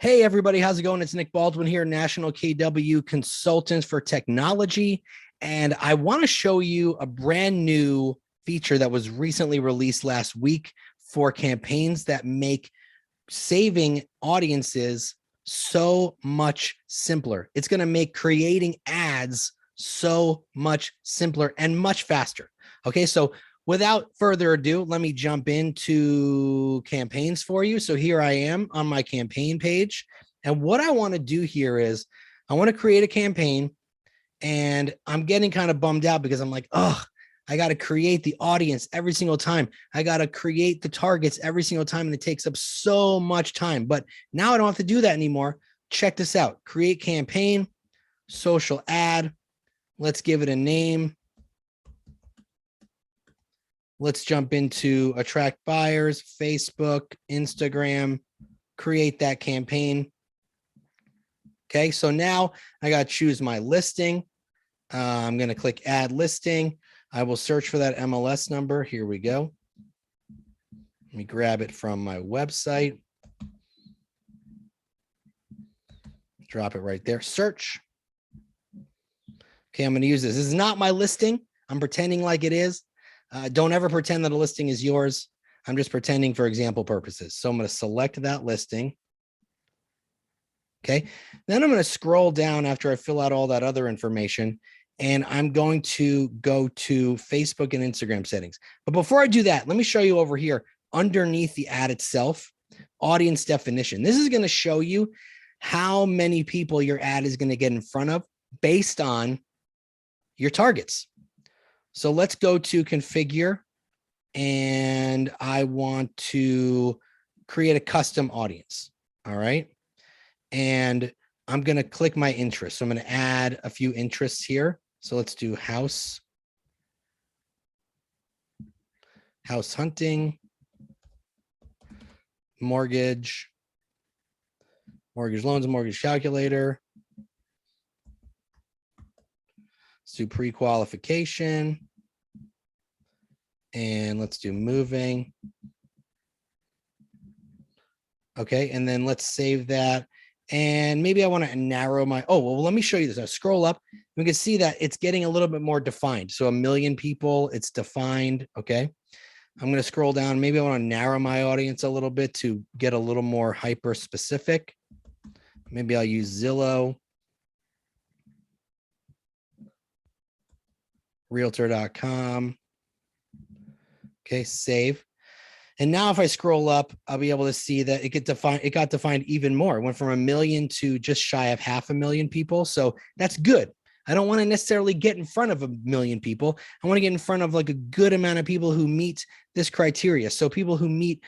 Hey, everybody, how's it going? It's Nick Baldwin here, National KW Consultants for Technology. And I want to show you a brand new feature that was recently released last week for campaigns that make saving audiences so much simpler. It's going to make creating ads so much simpler and much faster. Okay, so without further ado, let me jump into campaigns for you. So here I am on my campaign page. And what I want to do here is I want to create a campaign, and I'm getting kind of bummed out because I'm like, oh, I got to create the audience every single time. I got to create the targets every single time, and it takes up so much time. But now I don't have to do that anymore. Check this out. Create campaign, social ad. Let's give it a name. Let's jump into attract buyers, Facebook, Instagram, create that campaign. Okay, so now I got to choose my listing. I'm going to click add listing. I will search for that MLS number. Here we go. Let me grab it from my website. Drop it right there. Search. Okay, I'm going to use this. This is not my listing. I'm pretending like it is. Don't ever pretend that a listing is yours. I'm just pretending for example purposes. So I'm going to select that listing. Okay. Then I'm going to scroll down after I fill out all that other information, and I'm going to go to Facebook and Instagram settings. But before I do that, let me show you over here underneath the ad itself, audience definition. This is going to show you how many people your ad is going to get in front of based on your targets. So let's go to configure, and I want to create a custom audience. All right. And I'm going to click my interest. So I'm going to add a few interests here. So let's do house hunting, mortgage loans, mortgage calculator. Let's do pre-qualification. And let's do moving. Okay, and then let's save that. And maybe I want to narrow my, let me show you this. I'll scroll up. We can see that it's getting a little bit more defined. So 1 million people, it's defined. Okay. I'm going to scroll down. Maybe I want to narrow my audience a little bit to get a little more hyper specific. Maybe I'll use Zillow, realtor.com. Okay, save. And now if I scroll up, I'll be able to see that it got defined even more. It went from 1 million to just shy of 500,000 people. So that's good. I don't want to necessarily get in front of 1 million people. I want to get in front of like a good amount of people who meet this criteria. So people who meet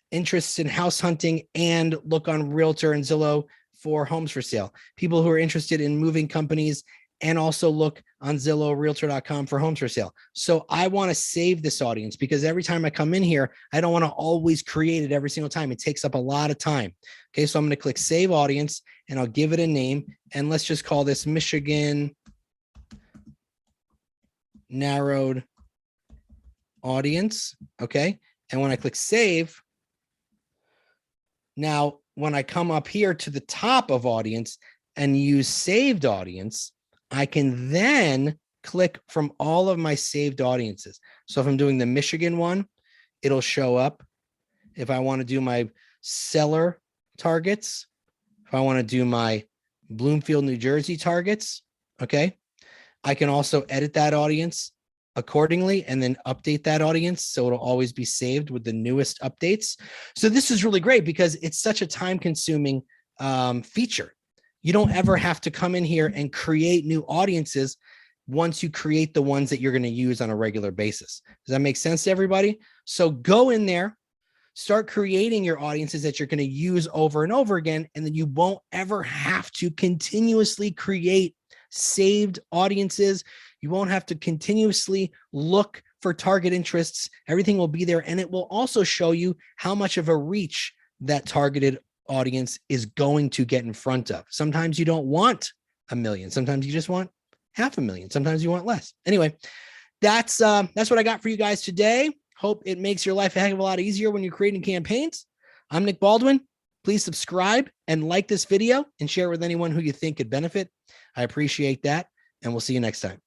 interests in house hunting and look on Realtor and Zillow for homes for sale. People who are interested in moving companies and also look on Zillow, realtor.com for homes for sale. So I want to save this audience because every time I come in here, I don't want to always create it every single time. It takes up a lot of time. Okay, so I'm going to click save audience, and I'll give it a name. And let's just call this Michigan narrowed audience. Okay, and when I click save, now when I come up here to the top of audience and use saved audience, I can then click from all of my saved audiences. So if I'm doing the Michigan one, it'll show up. If I want to do my seller targets, if I want to do my Bloomfield, New Jersey targets, okay, I can also edit that audience accordingly and then update that audience. So it'll always be saved with the newest updates. So this is really great because it's such a time-consuming feature. You don't ever have to come in here and create new audiences once you create the ones that you're going to use on a regular basis. Does that make sense to everybody? So go in there, start creating your audiences that you're going to use over and over again, and then you won't ever have to continuously create saved audiences. You won't have to continuously look for target interests. Everything will be there, and it will also show you how much of a reach that targeted audience is going to get in front of. Sometimes you don't want 1 million. Sometimes you just want 500,000. Sometimes you want less. Anyway, that's what I got for you guys today. Hope it makes your life a heck of a lot easier when you're creating campaigns. I'm Nick Baldwin. Please subscribe and like this video and share it with anyone who you think could benefit. I appreciate that, and we'll see you next time.